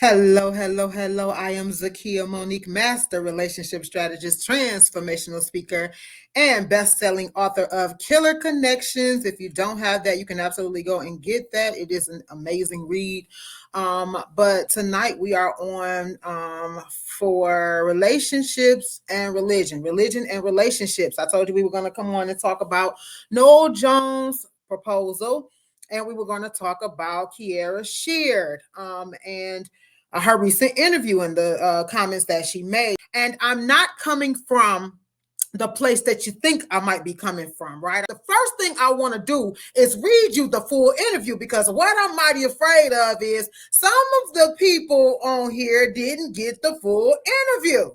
Hello, hello, hello. I am Zakiya Monique, master relationship strategist, transformational speaker, and best-selling author of Killer Connections. If you don't have that, you can absolutely go and get that. It is an amazing read. But tonight we are on for relationships and religion and relationships. I told you we were going to come on and talk about Noel Jones' proposal, and we were going to talk about Kierras shared and her recent interview and the comments that she made. And I'm not coming from the place that you think I might be coming from, right? The first thing I want to do is read you the full interview, because what I'm mighty afraid of is some of the people on here didn't get the full interview.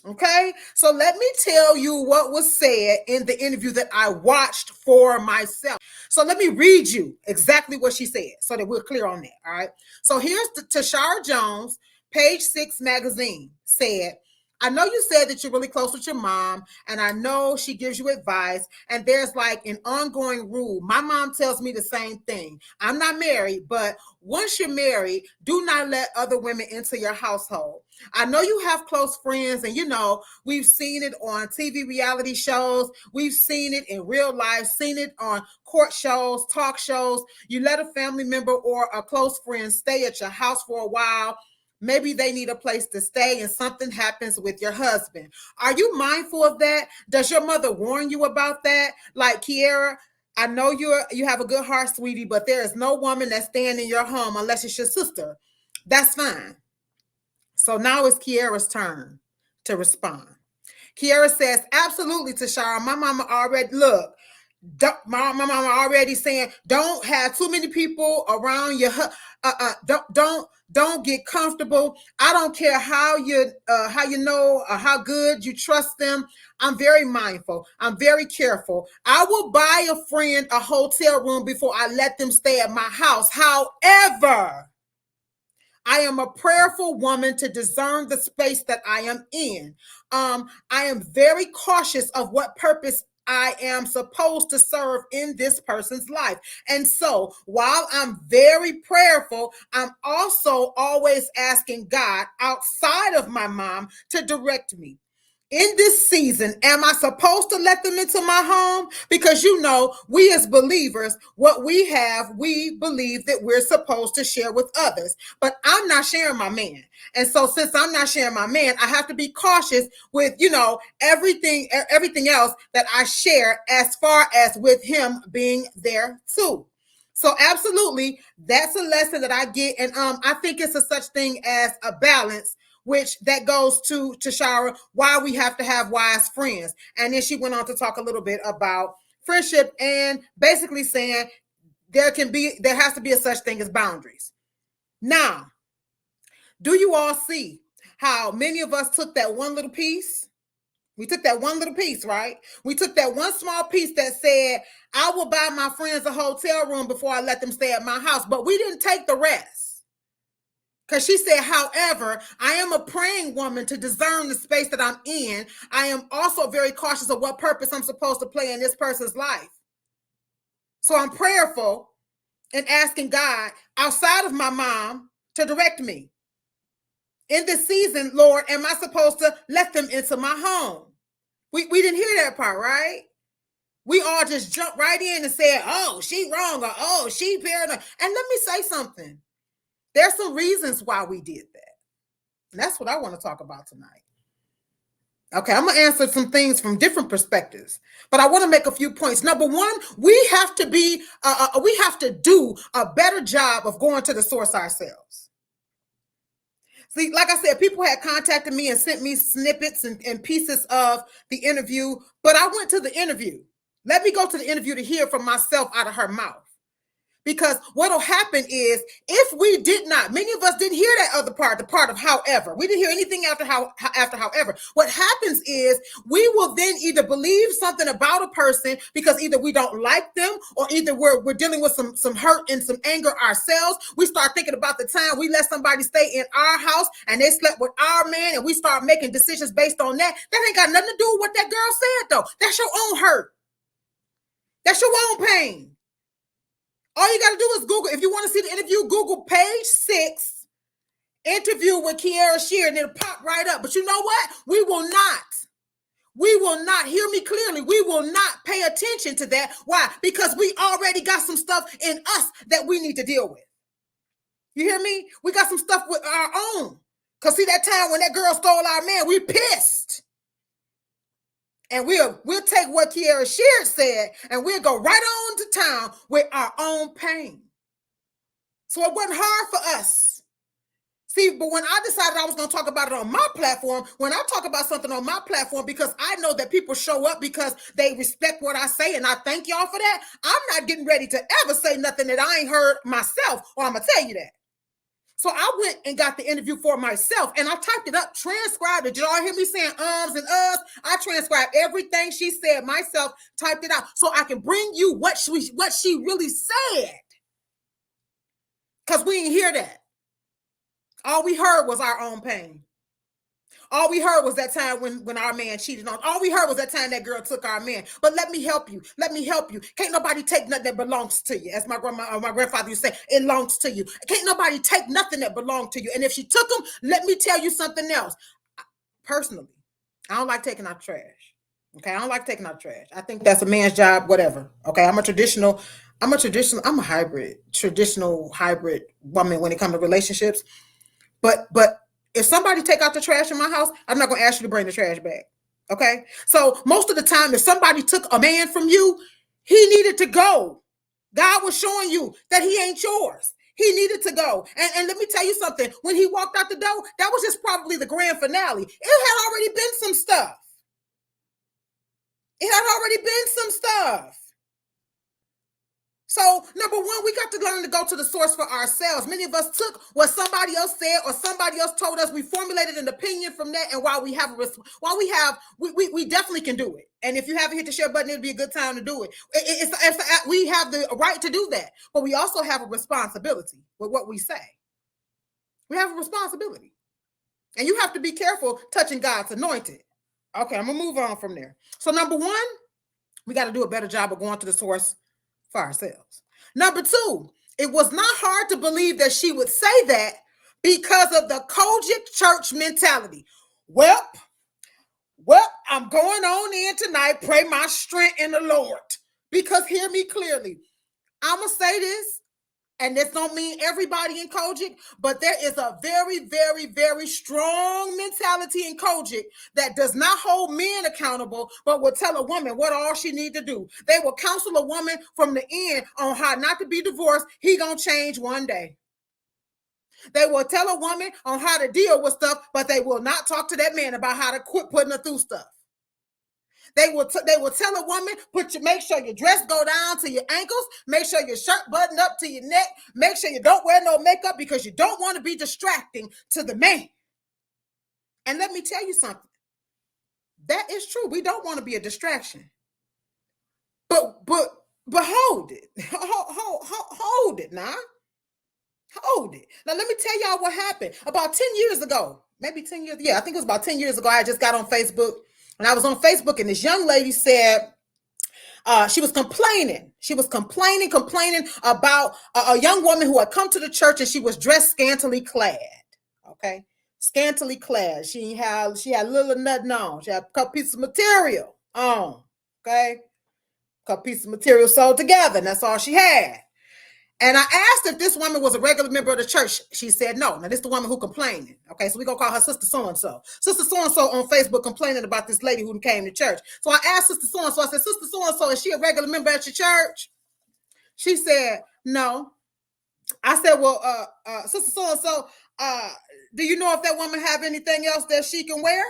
Okay, so let me tell you what was said in the interview that I watched for myself. So let me read you exactly what she said so that we're clear on that. All right. So here's Tashara Jones, Page Six magazine said, I know you said that you're really close with your mom, and I know she gives you advice, and there's like an ongoing rule. My mom tells me the same thing. I'm not married, but once you're married, do not let other women into your household. I know you have close friends, and we've seen it on TV reality shows. We've seen it in real life, seen it on court shows, talk shows. You let a family member or a close friend stay at your house for a while. Maybe they need a place to stay and something happens with your husband. Are you mindful of that? Does your mother warn you about that? Like, Kierra, I know you have a good heart, sweetie, but there is no woman that's staying in your home unless it's your sister. That's fine. So now it's Kierra's turn to respond. Kierra says, absolutely, Tashara. My mama already, look, my mama already saying, don't have too many people around you. Don't get comfortable. I don't care how you know how good you trust them. I'm very mindful. I'm very careful. I will buy a friend a hotel room before I let them stay at my house. However, I am a prayerful woman to discern the space that I am in. I am very cautious of what purpose I am supposed to serve in this person's life. And so while I'm very prayerful, I'm also always asking God outside of my mom to direct me. In this season, am I supposed to let them into my home? Because we as believers, what we have, we believe that we're supposed to share with others. But I'm not sharing my man. And so since I'm not sharing my man, I have to be cautious with, everything else that I share, as far as with him being there too. So absolutely, that's a lesson that I get. And I think it's a such thing as a balance, which that goes to Tashara, why we have to have wise friends. And then she went on to talk a little bit about friendship and basically saying there has to be a such thing as boundaries. Now, do you all see how many of us took that one little piece? We took that one little piece, right? We took that one small piece that said, I will buy my friends a hotel room before I let them stay at my house. But we didn't take the rest. Because she said, however, I am a praying woman to discern the space that I'm in. I am also very cautious of what purpose I'm supposed to play in this person's life. So I'm prayerful and asking God outside of my mom to direct me. In this season, Lord, am I supposed to let them into my home? We didn't hear that part, right? We all just jumped right in and said, oh, she wrong, or oh, she paranoid. And let me say something. There's some reasons why we did that. And that's what I want to talk about tonight. Okay, I'm going to answer some things from different perspectives, but I want to make a few points. Number one, we have to do a better job of going to the source ourselves. See, like I said, people had contacted me and sent me snippets and pieces of the interview, but I went to the interview. Let me go to the interview to hear from myself out of her mouth. Because what'll happen is, if we did not, many of us didn't hear that other part, the part of however. We didn't hear anything after however. What happens is we will then either believe something about a person because either we don't like them, or either we're dealing with some hurt and some anger ourselves. We start thinking about the time we let somebody stay in our house and they slept with our man, and we start making decisions based on that. That ain't got nothing to do with what that girl said, though. That's your own hurt. That's your own pain. All you got to do is Google. If you want to see the interview, Google Page 6 Interview with Kierras, and it'll pop right up. But you know what? We will not, hear me clearly, we will not pay attention to that. Why? Because we already got some stuff in us that we need to deal with. You hear me? We got some stuff with our own. Because see, that time when that girl stole our man, we pissed. And we'll take what Kierras said and we'll go right on to town with our own pain. So it wasn't hard for us. See, but when I decided I was going to talk about it on my platform, when I talk about something on my platform, because I know that people show up because they respect what I say, and I thank y'all for that, I'm not getting ready to ever say nothing that I ain't heard myself, or I'm going to tell you that. So I went and got the interview for myself, and I typed it up, transcribed it. Did y'all hear me saying ums and uhs? I transcribed everything she said myself, typed it out, so I can bring you what she really said. Because we didn't hear that. All we heard was our own pain. All we heard was that time when our man cheated on. All we heard was that time that girl took our man. But let me help you. Let me help you. Can't nobody take nothing that belongs to you. As my grandfather used to say, it belongs to you. Can't nobody take nothing that belonged to you. And if she took them, let me tell you something else. Personally, I don't like taking out trash. Okay, I don't like taking out trash. I think that's a man's job, whatever. Okay, I'm a traditional hybrid woman when it comes to relationships. But if somebody take out the trash in my house, I'm not going to ask you to bring the trash back. Okay? So most of the time, if somebody took a man from you, he needed to go. God was showing you that he ain't yours. He needed to go. And let me tell you something. When he walked out the door, that was just probably the grand finale. It had already been some stuff. So, number one, we got to learn to go to the source for ourselves. Many of us took what somebody else said or somebody else told us. We formulated an opinion from that. And while we definitely can do it. And if you haven't hit the share button, it'd be a good time to do it. We have the right to do that. But we also have a responsibility with what we say. We have a responsibility. And you have to be careful touching God's anointed. Okay, I'm going to move on from there. So, number one, we got to do a better job of going to the source for ourselves. Number two, it was not hard to believe that she would say that because of the Kojic church mentality. Well, I'm going on in tonight. Pray my strength in the Lord. Because hear me clearly. I'm going to say this, and this don't mean everybody in Kojic, but there is a very, very, very strong mentality in Kojic that does not hold men accountable, but will tell a woman what all she need to do. They will counsel a woman from the end on how not to be divorced. He gonna change one day. They will tell a woman on how to deal with stuff, but they will not talk to that man about how to quit putting her through stuff. They will tell a woman, make sure your dress go down to your ankles, make sure your shirt buttoned up to your neck, make sure you don't wear no makeup because you don't want to be distracting to the man. And let me tell you something. That is true. We don't want to be a distraction. But hold it. Hold it now. Hold it. Now let me tell y'all what happened. About 10 years ago, maybe 10 years. Yeah, I think it was about 10 years ago. I just got on Facebook. And I was on Facebook, and this young lady said she was complaining. She was complaining about a young woman who had come to the church, and she was dressed scantily clad. Okay, scantily clad. She had little or nothing on. She had a couple pieces of material on. Okay, a couple pieces of material sewed together, and that's all she had. And I asked if this woman was a regular member of the church. She said no. Now, this is the woman who complaining. Okay, so we're going to call her Sister So-and-so. Sister So-and-so on Facebook complaining about this lady who came to church. So I asked Sister So-and-so, I said, Sister So-and-so, is she a regular member at your church? She said, no. I said, well, Sister So-and-so, do you know if that woman have anything else that she can wear?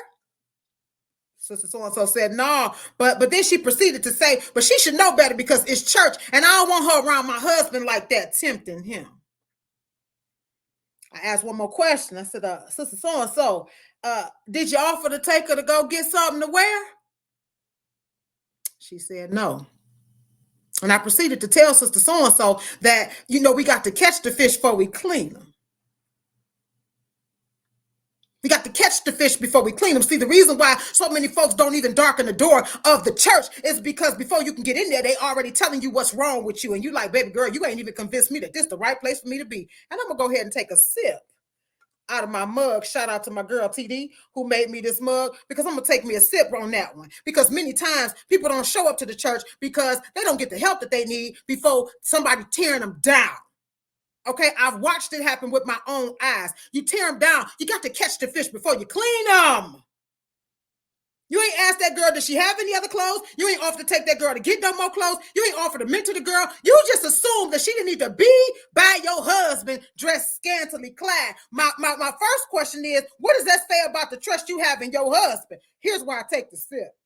Sister So-and-so said, no, but then she proceeded to say, but she should know better because it's church, and I don't want her around my husband like that, tempting him. I asked one more question. I said, Sister So-and-so, did you offer to take her to go get something to wear? She said, no. And I proceeded to tell Sister So-and-so that, we got to catch the fish before we clean them. We got to catch the fish before we clean them. See, the reason why so many folks don't even darken the door of the church is because before you can get in there, they already telling you what's wrong with you. And you like, baby girl, you ain't even convinced me that this is the right place for me to be. And I'm going to go ahead and take a sip out of my mug. Shout out to my girl TD who made me this mug, because I'm gonna take me a sip on that one. Because many times people don't show up to the church because they don't get the help that they need before somebody tearing them down. Okay, I've watched it happen with my own eyes. You tear them down, you got to catch the fish before you clean them. You ain't asked that girl, does she have any other clothes? You ain't offered to take that girl to get no more clothes. You ain't offered to mentor the girl. You just assumed that she didn't need to be by your husband dressed scantily clad. My first question is, what does that say about the trust you have in your husband? Here's where I take the sip.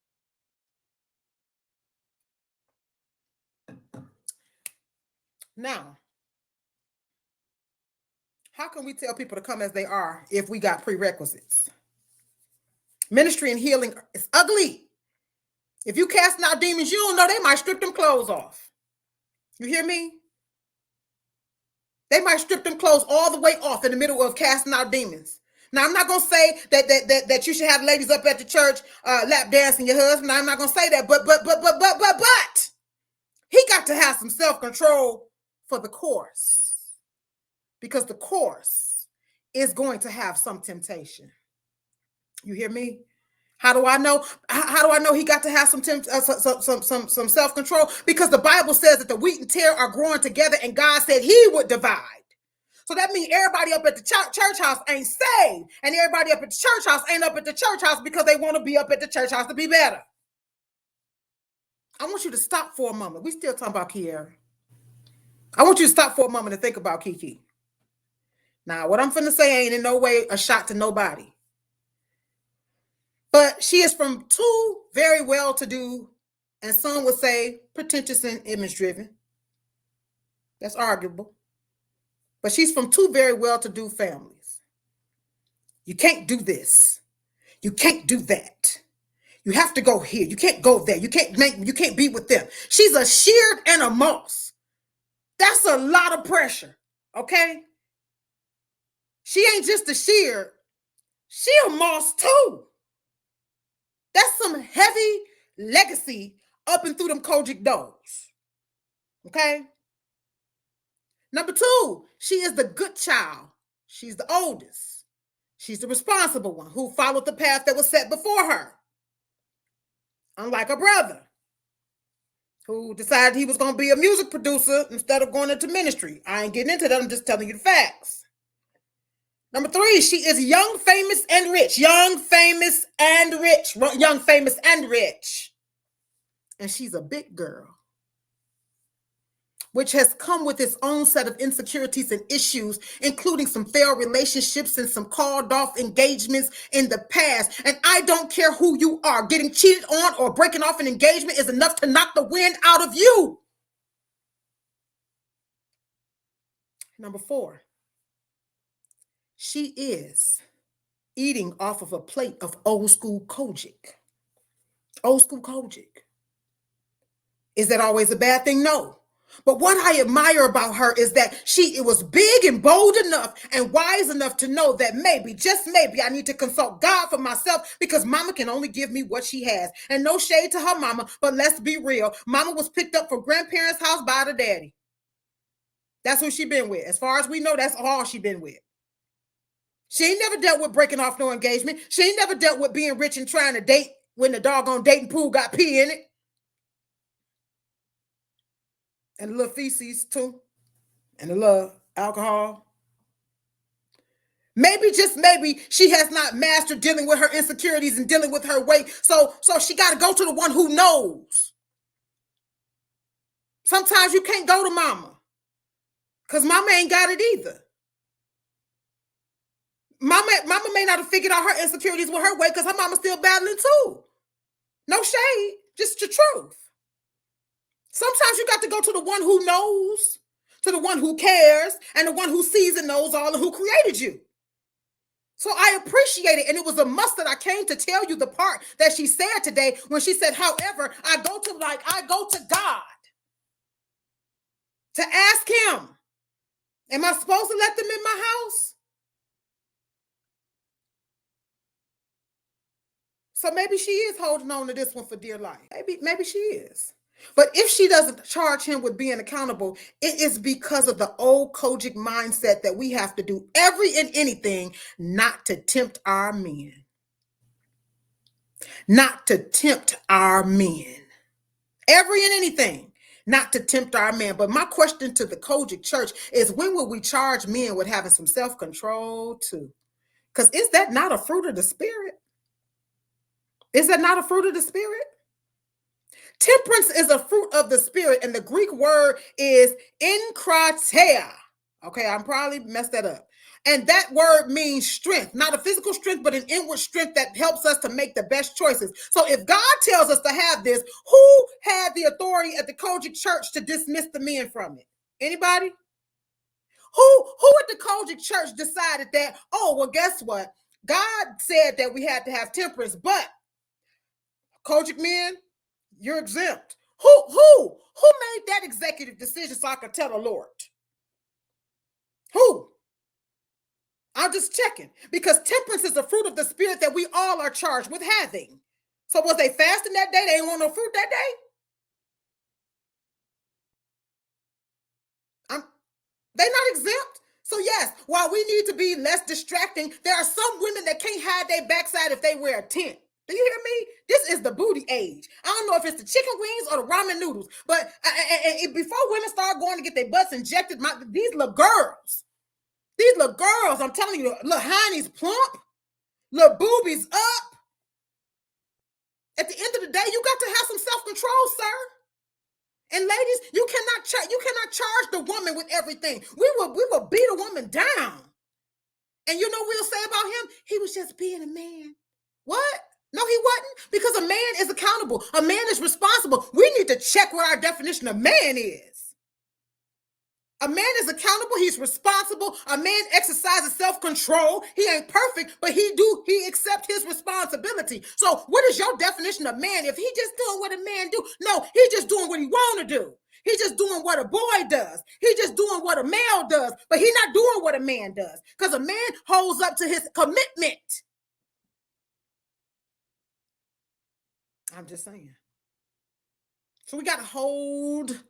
Now, how can we tell people to come as they are if we got prerequisites? Ministry and healing is ugly. If you casting out demons, you don't know, they might strip them clothes off. You hear me? They might strip them clothes all the way off in the middle of casting out demons. Now, I'm not going to say that you should have ladies up at the church lap dancing your husband. I'm not going to say that, but he got to have some self-control for the course, because the course is going to have some temptation. You hear me? How do I know? How do I know he got to have some self-control? Because the Bible says that the wheat and tare are growing together, and God said he would divide. So that means everybody up at the church house ain't saved, and everybody up at the church house ain't up at the church house because they want to be up at the church house to be better. I want you to stop for a moment. We still talking about Kierras. I want you to stop for a moment and think about Kiki. Now, what I'm finna say ain't in no way a shot to nobody. But she is from two very well-to-do, and some would say pretentious and image-driven. That's arguable. But she's from two very well-to-do families. You can't do this. You can't do that. You have to go here. You can't go there. You can't be with them. She's a sheared and a moss. That's a lot of pressure, okay? She ain't just a sheared. She a moss too. That's some heavy legacy up and through them Kojic doors. Okay? Number two, she is the good child. She's the oldest. She's the responsible one who followed the path that was set before her. Unlike her brother, who decided he was going to be a music producer instead of going into ministry. I ain't getting into that. I'm just telling you the facts. Number three, she is young, famous, and rich. Young, famous, and rich. Young, famous, and rich. And she's a big girl, which has come with its own set of insecurities and issues, including some failed relationships and some called off engagements in the past. And I don't care who you are. Getting cheated on or breaking off an engagement is enough to knock the wind out of you. Number four, she is eating off of a plate of old school Kojic. Old school Kojic. Is that always a bad thing? No. But what I admire about her is that she was big and bold enough and wise enough to know that maybe, just maybe, I need to consult God for myself, because mama can only give me what she has. And no shade to her mama, but let's be real. Mama was picked up from grandparents' house by the daddy. That's who she been with. As far as we know, that's all she been with. She ain't never dealt with breaking off no engagement. She ain't never dealt with being rich and trying to date when the doggone dating pool got pee in it. And a little feces too. And a little alcohol. Maybe, just maybe, she has not mastered dealing with her insecurities and dealing with her weight. So she got to go to the one who knows. Sometimes you can't go to mama, because mama ain't got it either. Mama may not have figured out her insecurities with her weight, because her mama's still battling too. No shade, just the truth. Sometimes you got to go to the one who knows, to the one who cares, and the one who sees and knows all, and who created you. So I appreciate it. And it was a must that I came to tell you the part that she said today when she said, however, I go to God to ask him, am I supposed to let them in my house? So maybe she is holding on to this one for dear life. Maybe she is. But if she doesn't charge him with being accountable, it is because of the old Kojic mindset that we have to do every and anything not to tempt our men. Not to tempt our men. Every and anything not to tempt our men. But my question to the Kojic church is, when will we charge men with having some self-control too? Because is that not a fruit of the spirit? Is that not a fruit of the spirit? Temperance is a fruit of the spirit, and the Greek word is enkrateia. Okay, I'm probably messed that up. And that word means strength, not a physical strength, but an inward strength that helps us to make the best choices. So if God tells us to have this, who had the authority at the Kojic church to dismiss the men from it? Anybody? Who at the Kojic church decided that, oh, well, guess what? God said that we had to have temperance, but Kojic men, you're exempt. Who made that executive decision so I could tell the Lord? Who? I'm just checking, because temperance is the fruit of the spirit that we all are charged with having. So was they fasting that day? They didn't want no fruit that day? They're not exempt. So yes, while we need to be less distracting, there are some women that can't hide their backside if they wear a tent. Do you hear me? This is the booty age. I don't know if it's the chicken wings or the ramen noodles, but before women start going to get their butts injected, these little girls, I'm telling you, little hiney's plump, little boobies up. At the end of the day, you got to have some self-control, sir. And ladies, you cannot charge the woman with everything. We will beat a woman down. And you know what we'll say about him? He was just being a man. What? No, he wasn't. Because a man is accountable. A man is responsible. We need to check what our definition of man is. A man is accountable. He's responsible. A man exercises self-control. He ain't perfect, but he accepts his responsibility. So what is your definition of man? If he just doing what a man do? No, he just doing what he want to do. He's just doing what a boy does. He's just doing what a male does, but he's not doing what a man does, because a man holds up to his commitment. I'm just saying. So we got to hold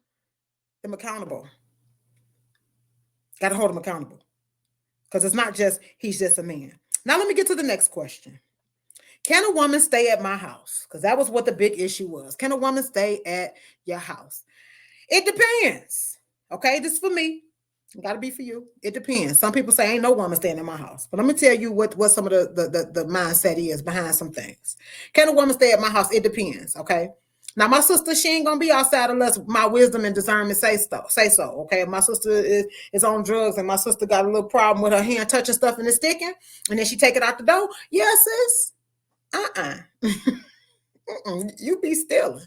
them accountable. Got to hold him accountable, because it's not just he's just a man. Now let me get to the next question. Can a woman stay at my house? Because that was what the big issue was. Can a woman stay at your house? It depends. Okay, this is for me. It got to be for you. It depends. Some people say ain't no woman staying in my house, but let me tell you what some of the mindset is behind some things. Can a woman stay at my house? It depends. Okay. Now, my sister, she ain't gonna be outside unless my wisdom and discernment say so. Okay, my sister is on drugs, and my sister got a little problem with her hand touching stuff and it's sticking, and then she take it out the door. Yes, sis. You be stealing.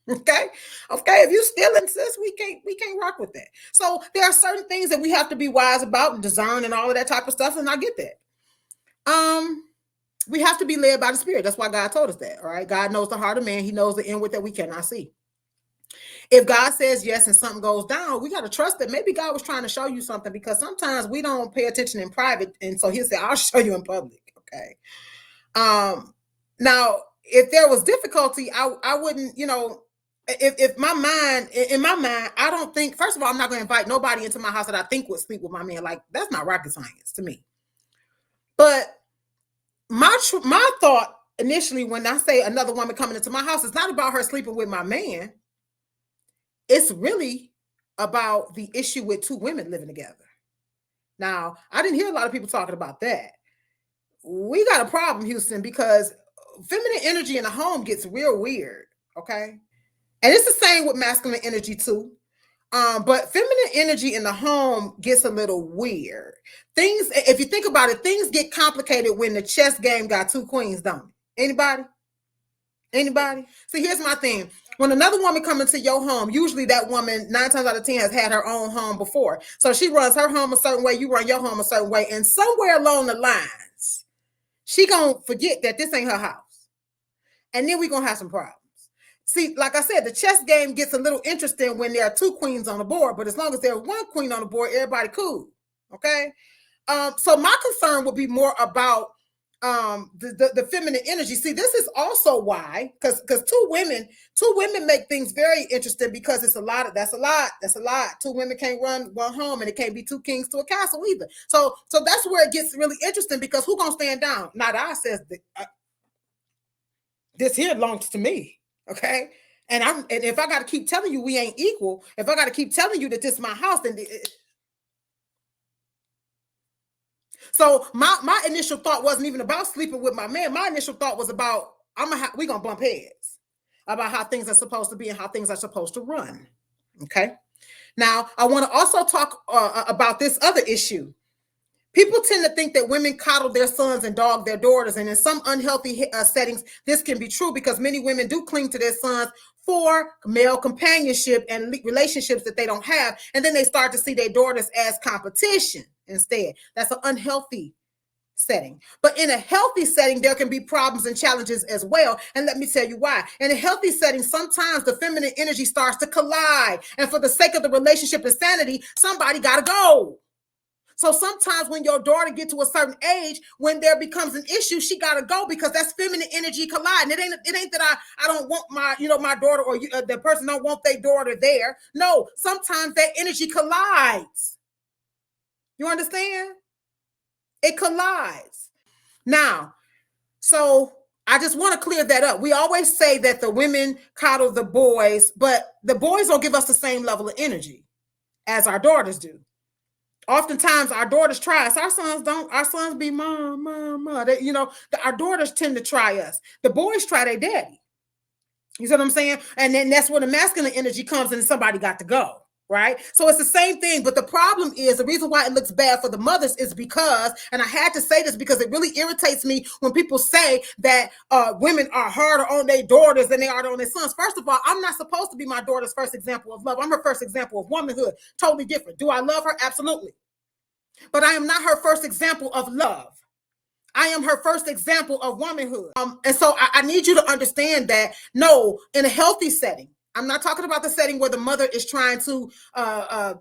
Okay. If you stealing, sis, we can't rock with that. So there are certain things that we have to be wise about and discern and all of that type of stuff, and I get that. We have to be led by the Spirit. That's why God told us that. All right. God knows the heart of man. He knows the inward that we cannot see. If God says yes and something goes down, we got to trust that maybe God was trying to show you something, because sometimes we don't pay attention in private. And so he'll say, I'll show you in public. Okay. Now, if there was difficulty, I wouldn't, if in my mind, I don't think, first of all, I'm not going to invite nobody into my house that I think would sleep with my man. Like, that's not rocket science to me. But my thought initially when I say another woman coming into my house, it's not about her sleeping with my man. It's really about the issue with two women living together. Now, I didn't hear a lot of people talking about that. We got a problem, Houston, because feminine energy in the home gets real weird. Okay. And it's the same with masculine energy too. But feminine energy in the home gets a little weird. Things, if you think about it, things get complicated when the chess game got two queens, don't it? Anybody? See, here's my thing. When another woman comes into your home, usually that woman 9 times out of 10 has had her own home before. So she runs her home a certain way, you run your home a certain way. And somewhere along the lines, she gonna forget that this ain't her house. And then we're gonna have some problems. See, like I said, the chess game gets a little interesting when there are two queens on the board, but as long as there's one queen on the board, everybody cool. Okay. So my concern would be more about the feminine energy. See, this is also why, because two women make things very interesting, because it's a lot. That's a lot. Two women can't run one home, and it can't be two kings to a castle either. So that's where it gets really interesting, because who gonna stand down? Not I, says this here belongs to me. Okay. And if I got to keep telling you we ain't equal, if I got to keep telling you that this is my house, then so my initial thought wasn't even about sleeping with my man. My initial thought was about we gonna bump heads about how things are supposed to be and how things are supposed to run. Okay. Now I want to also talk about this other issue. People tend to think that women coddle their sons and dog their daughters, and in some unhealthy settings, this can be true, because many women do cling to their sons for male companionship and relationships that they don't have, and then they start to see their daughters as competition instead. That's an unhealthy setting. But in a healthy setting, there can be problems and challenges as well, and let me tell you why. In a healthy setting, sometimes the feminine energy starts to collide, and for the sake of the relationship and sanity, somebody got to go. So sometimes when your daughter gets to a certain age, when there becomes an issue, she got to go, because that's feminine energy colliding. It ain't that I don't want my daughter, or the person don't want their daughter there. No, sometimes that energy collides. You understand? It collides. Now, so I just want to clear that up. We always say that the women coddle the boys, but the boys don't give us the same level of energy as our daughters do. Oftentimes our daughters try us. Our sons don't. Our sons be mom. They, our daughters tend to try us. The boys try their daddy. You see what I'm saying? And then that's where the masculine energy comes in, and somebody got to go. Right? So it's the same thing. But the problem is, the reason why it looks bad for the mothers is because, and I had to say this because it really irritates me when people say that women are harder on their daughters than they are on their sons. First of all, I'm not supposed to be my daughter's first example of love. I'm her first example of womanhood. Totally different. Do I love her? Absolutely. But I am not her first example of love. I am her first example of womanhood. And so I need you to understand that, no, in a healthy setting, I'm not talking about the setting where the mother is trying to,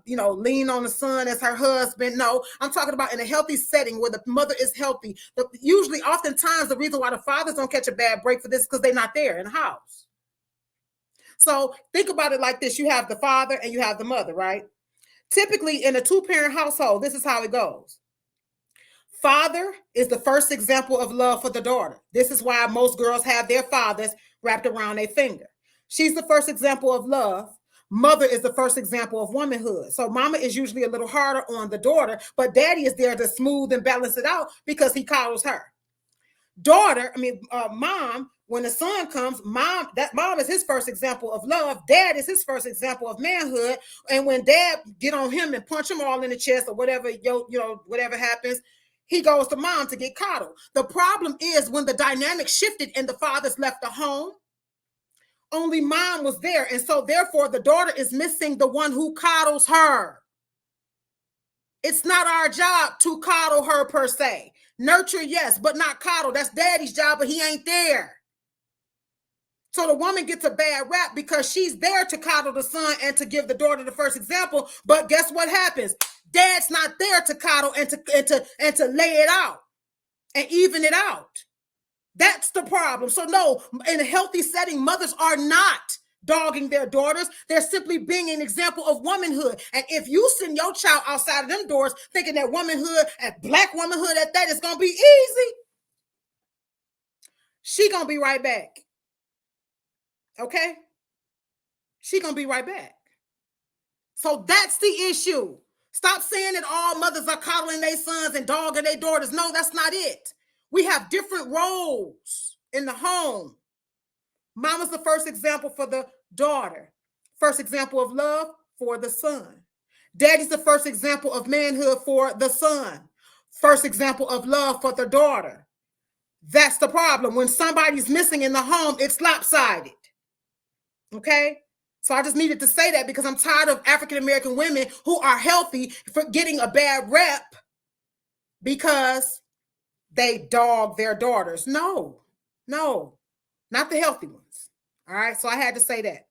lean on the son as her husband. No, I'm talking about in a healthy setting where the mother is healthy. Usually, oftentimes, the reason why the fathers don't catch a bad break for this is because they're not there in the house. So think about it like this. You have the father and you have the mother, right? Typically, in a two-parent household, this is how it goes. Father is the first example of love for the daughter. This is why most girls have their fathers wrapped around their finger. She's the first example of love. Mother is the first example of womanhood. So mama is usually a little harder on the daughter, but daddy is there to smooth and balance it out because he coddles her. Mom, when the son comes, mom is his first example of love. Dad is his first example of manhood. And when dad get on him and punch him all in the chest or whatever, whatever happens, he goes to mom to get coddled. The problem is when the dynamic shifted and the fathers left the home, only mom was there. And so therefore the daughter is missing the one who coddles her. It's not our job to coddle her per se. Nurture, yes, but not coddle. That's daddy's job, but he ain't there. So the woman gets a bad rap because she's there to coddle the son and to give the daughter the first example. But guess what happens? Dad's not there to coddle and to lay it out and even it out. That's the problem. So no, in a healthy setting, mothers are not dogging their daughters. They're simply being an example of womanhood. And if you send your child outside of them doors thinking that womanhood and black womanhood at that is going to be easy, she going to be right back. Okay? She going to be right back. So that's the issue. Stop saying that all mothers are coddling their sons and dogging their daughters. No, that's not it. We have different roles in the home. Mama's the first example for the daughter. First example of love for the son. Daddy's the first example of manhood for the son. First example of love for the daughter. That's the problem. When somebody's missing in the home, it's lopsided. Okay? So I just needed to say that because I'm tired of African-American women who are healthy for getting a bad rep because they dog their daughters. No, not the healthy ones. All right, so I had to say that.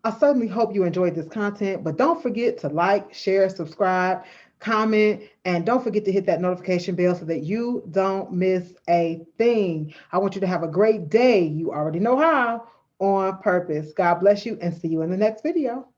I certainly hope you enjoyed this content, but don't forget to like, share, subscribe. comment, and don't forget to hit that notification bell so that you don't miss a thing. I want you to have a great day. You already know how, on purpose. God bless you and see you in the next video.